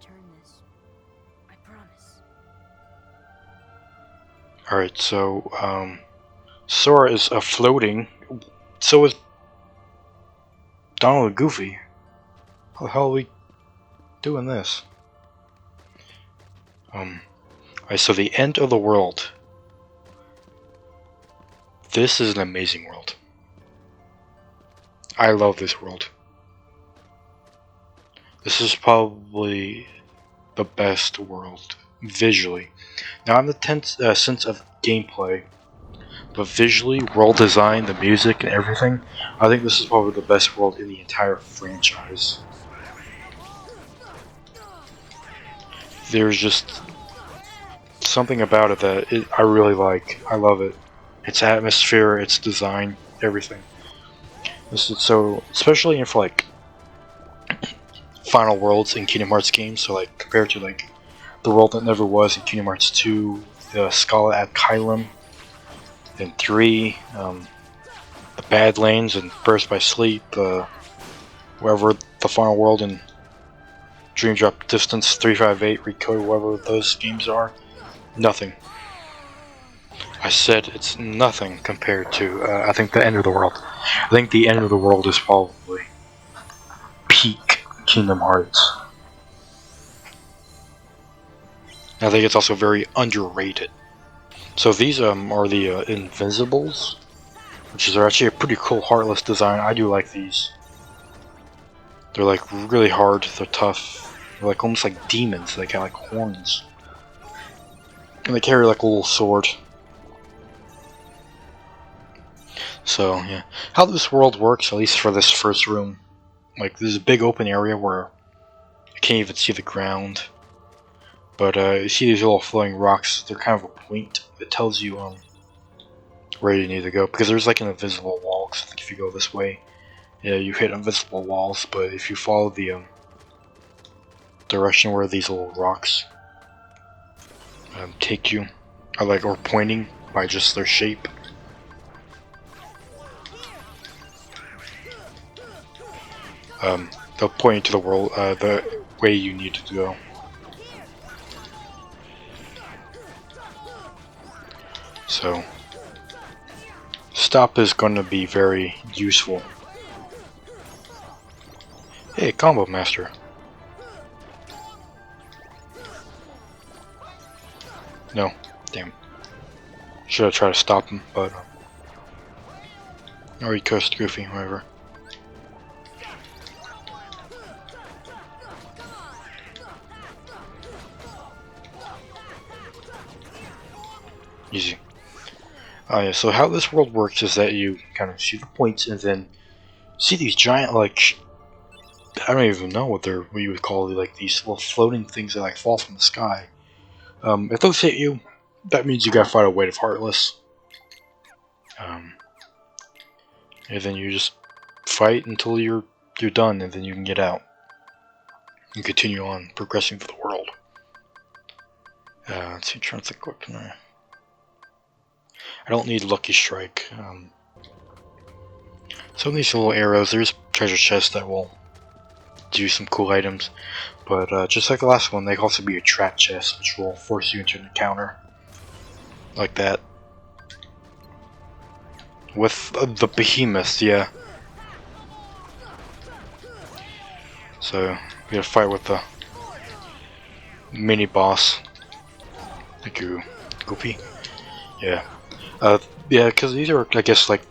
return this. I promise. Alright, so, Sora is floating. So is Donald and Goofy. How the hell are we doing this? Alright, so the end of the world. This is an amazing world. I love this world. This is probably the best world visually. Not in the sense of gameplay, but visually, world design, the music, and everything. I think this is probably the best world in the entire franchise. There's just something about it that I really like. I love it. Its atmosphere, its design, everything. This is so, especially for like final worlds in Kingdom Hearts games. So like compared to like the world that never was in Kingdom Hearts 2, the Scala at Kylum, and 3, the Badlands and Burst by Sleep, wherever the final world in Dream Drop Distance 358, Recode, whatever those games are. Nothing. I said it's nothing compared to, I think, the end of the world. I think the end of the world is probably peak Kingdom Hearts. I think it's also very underrated. So these are the Invisibles, which is actually a pretty cool Heartless design. I do like these. They're like really hard, they're tough. They're like almost like demons, they got like horns. And they carry like a little sword. So yeah, how this world works, at least for this first room, like there's a big open area where you can't even see the ground. But you see these little floating rocks, they're kind of a point that tells you where you need to go. Because there's like an invisible wall, because I think if you go this way, yeah, you hit invisible walls, but if you follow the direction where these little rocks take you, or pointing by just their shape, they'll point you to the world, the way you need to go. So, stop is going to be very useful. Hey, Combo Master. No, damn. Should have tried to stop him, but or he cursed Goofy, whatever. Easy. Yeah, so how this world works is that you kind of see the points and then see these giant, like, I don't even know what you would call like these little floating things that like fall from the sky. If those hit you, that means you gotta fight a Weight of Heartless. And then you just fight until you're done, and then you can get out and continue on progressing through the world. Let's see, trying to think what can I don't need Lucky Strike. Some of these little arrows, there's treasure chests that will do some cool items, but just like the last one, they can also be a trap chest, which will force you into an encounter like that with the behemoths. Yeah. So you gotta fight with the mini boss. Thank you, Goofy. Yeah. Yeah, because these are, I guess, like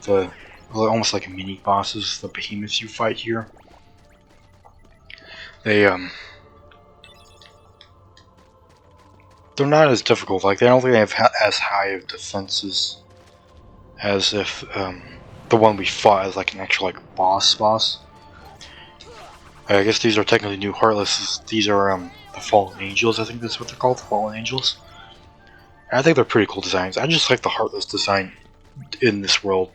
almost like mini bosses, the behemoths you fight here. They're not as difficult. Like, I don't think they have as high of defenses as if the one we fought as like an actual like boss. I guess these are technically new Heartlesses. These are the Fallen Angels. I think that's what they're called, the Fallen Angels. And I think they're pretty cool designs. I just like the Heartless design in this world.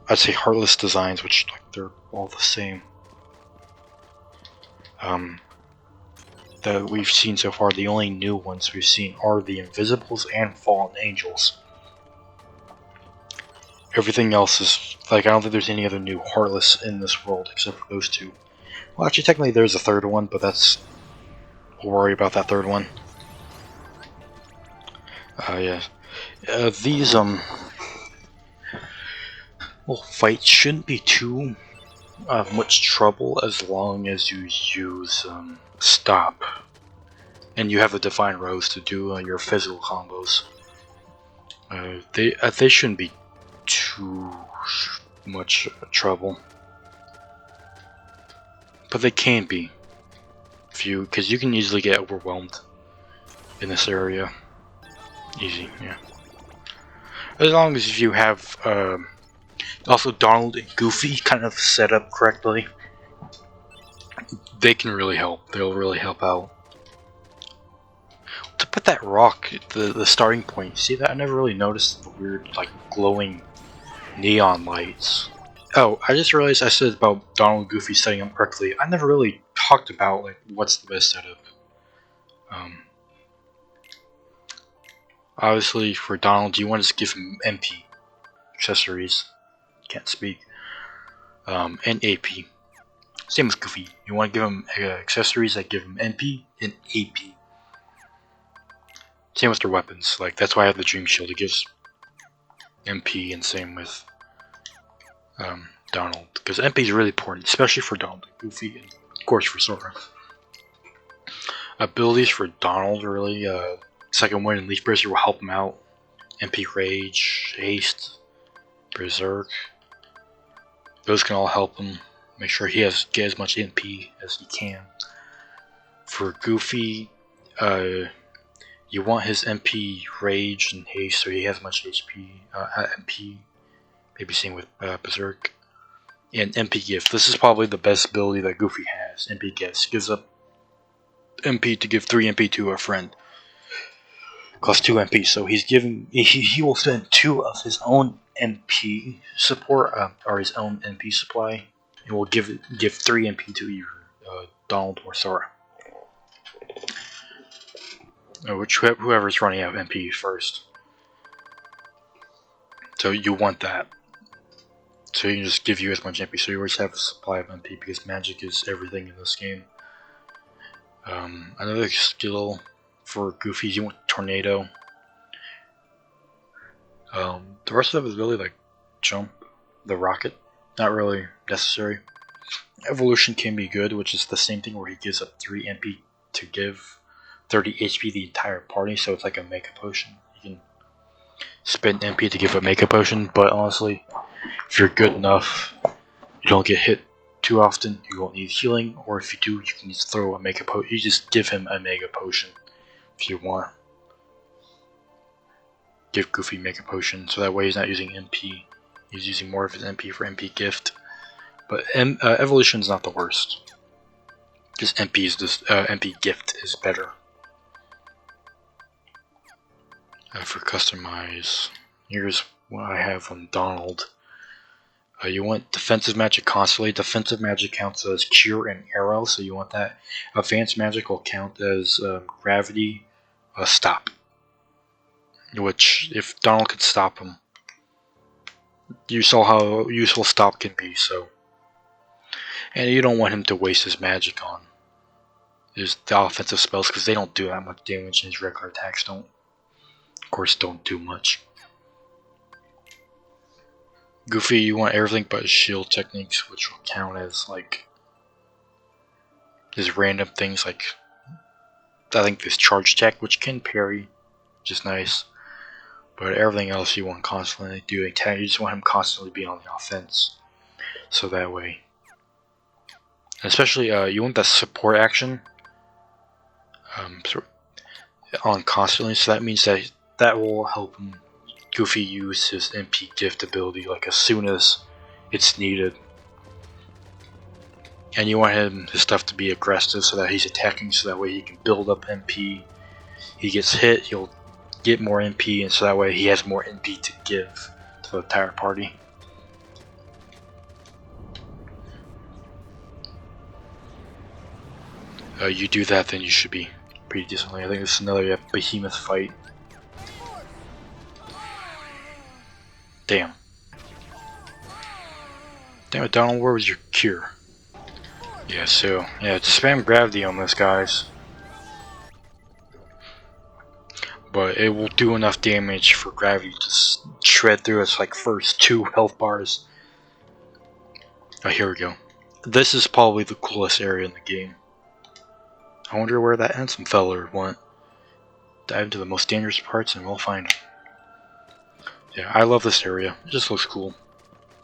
I'd say Heartless designs, which like they're all the same. That we've seen so far, the only new ones we've seen are the Invisibles and Fallen Angels. Everything else is, like, I don't think there's any other new Heartless in this world except for those two. Well, actually, technically there's a third one, but that's we'll worry about that third one. Yeah. These well, fights shouldn't be too much trouble as long as you use stop, and you have the defined rows to do your physical combos. They shouldn't be too much trouble, but they can be, because you can easily get overwhelmed in this area. Easy, yeah. As long as you have also Donald and Goofy kind of set up correctly, they can really help. They'll really help out. To put that rock at the starting point, see that? I never really noticed the weird, like, glowing neon lights. Oh, I just realized I said about Donald and Goofy setting up correctly. I never really talked about, like, what's the best setup. Obviously, for Donald, you want to just give him MP accessories. Can't speak. And AP. Same with Goofy. You want to give him accessories that give him MP and AP. Same with their weapons. Like, that's why I have the Dream Shield. It gives MP, and same with Donald. Because MP is really important, especially for Donald, Goofy, and of course for Sora. Abilities for Donald, really. Second Wind and Leaf Bracer will help him out. MP Rage, Haste, Berserk. Those can all help him. Make sure he get as much MP as he can. For Goofy, you want his MP Rage and Haste so he has much HP, MP. Maybe same with Berserk. And MP Gift. This is probably the best ability that Goofy has. MP Gifts. Gives up MP to give 3 MP to a friend. Costs 2 MP, so he will spend 2 of his own MP support, or his own MP supply, and will give 3 MP to either Donald or Sora. Whoever's running out of MP first. So you want that. So he can just give you as much MP, so you always have a supply of MP, because magic is everything in this game. Another skill for Goofy, you want Tornado. The rest of it is really like Jump, the Rocket, not really necessary. Evolution can be good, which is the same thing where he gives up 3 MP to give 30 HP the entire party, so it's like a Mega Potion. You can spend MP to give a Mega Potion, but honestly, if you're good enough, you don't get hit too often, you won't need healing, or if you do, you can just throw a Mega Potion. You just give him a Mega Potion if you want. Give Goofy Mega Potion, so that way he's not using MP. He's using more of his MP for MP Gift. But Evolution is not the worst. Just MP Gift is better. For customize, here's what I have on Donald. You want defensive magic constantly. Defensive magic counts as cure and arrow, so you want that. Advanced magic will count as gravity, stop. Which, if Donald could stop him, you saw how useful stop can be. So, and you don't want him to waste his magic on the offensive spells, because they don't do that much damage, and his regular attacks don't do much. Goofy, you want everything but his shield techniques, which will count as like his random things, like I think this charge tech, which can parry, which is nice. But everything else you want constantly doing attack. You just want him constantly being on the offense, so that way. Especially, you want that support action on constantly, so that means that will help him. Goofy use his MP Gift ability like as soon as it's needed. And you want his stuff to be aggressive so that he's attacking, so that way he can build up MP. He gets hit, he'll get more MP, and so that way he has more MP to give to the entire party. You do that, then you should be pretty decently. I think this is another behemoth fight. Damn. Damn it, Donald, where was your cure? Yeah, so, yeah, just spam gravity on this, guys. but it will do enough damage for gravity to shred through its like first 2 health bars. Oh, here we go. This is probably the coolest area in the game. I wonder where that handsome fella went. Dive into the most dangerous parts and we'll find him. Yeah, I love this area. It just looks cool.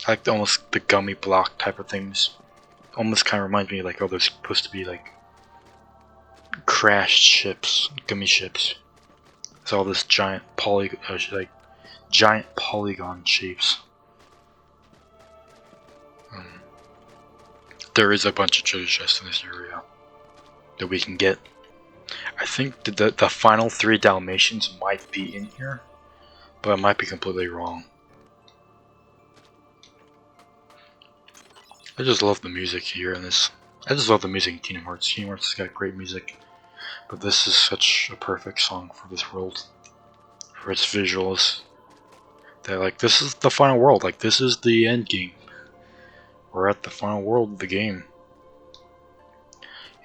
I like almost the gummy block type of things. Almost kind of reminds me like, oh, they're supposed to be like crashed ships, gummy ships. It's all this giant giant polygon shapes. There is a bunch of treasure chests in this area that we can get. I think the final 3 Dalmatians might be in here, but I might be completely wrong. I just love the music here in this. I just love the music in Kingdom Hearts. Kingdom Hearts has got great music, but this is such a perfect song for this world, for its visuals. That like this is the final world. Like this is the end game. We're at the final world of the game,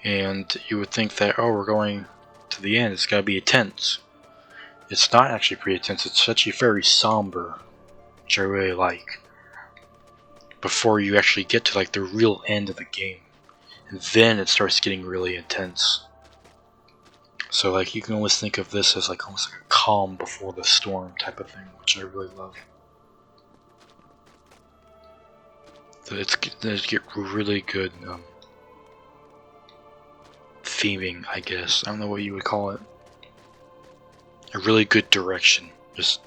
and you would think that oh, we're going to the end. It's gotta be intense. It's not actually pretty intense. It's actually very somber, which I really like. Before you actually get to like the real end of the game, and then it starts getting really intense. So like you can always think of this as like almost like a calm before the storm type of thing, which I really love. It's get really good theming, I guess. I don't know what you would call it. A really good direction, just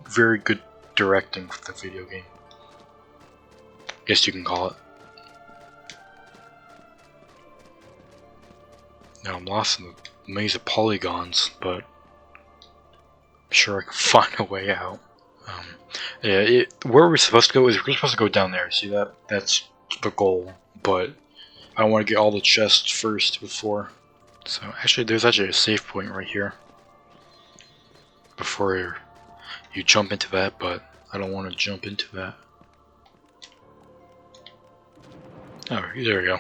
very good directing for the video game. Guess you can call it. Now I'm lost in the maze of polygons, but I'm sure I can find a way out. Yeah, where we're supposed to go is we're supposed to go down there. See that? That's the goal, but I want to get all the chests first before. So actually, there's actually a save point right here before you jump into that, but I don't want to jump into that. Oh, there we go.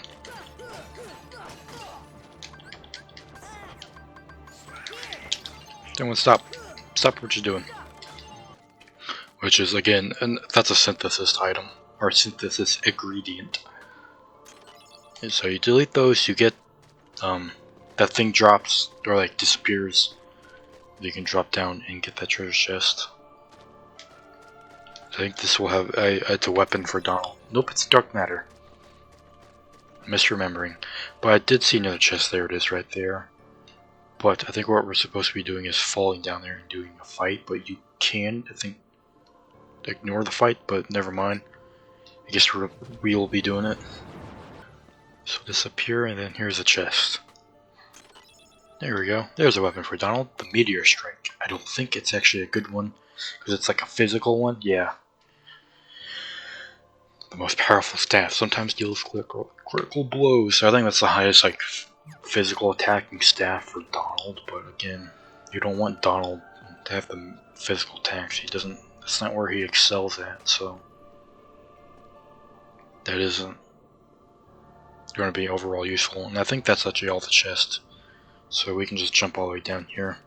Everyone stop. Stop what you're doing. Which is, again, that's a synthesis item. Or synthesis ingredient. And so you delete those, you get, that thing drops, or like disappears. You can drop down and get that treasure chest. I think this will have, it's a weapon for Donald. Nope, it's dark matter. Misremembering. But I did see another chest. There it is right there. But I think what we're supposed to be doing is falling down there and doing a fight. But you can, I think, ignore the fight, but never mind. I guess we will be doing it. So disappear, and then here's a chest. There we go. There's a weapon for Donald. The Meteor Strike. I don't think it's actually a good one, because it's like a physical one. Yeah. The most powerful staff. Sometimes deals critical blows. So I think that's the highest like physical attacking staff for Donald. But again, you don't want Donald to have the physical attacks. He doesn't. That's not where he excels at. So that isn't going to be overall useful. And I think that's actually all the chest. So we can just jump all the way down here.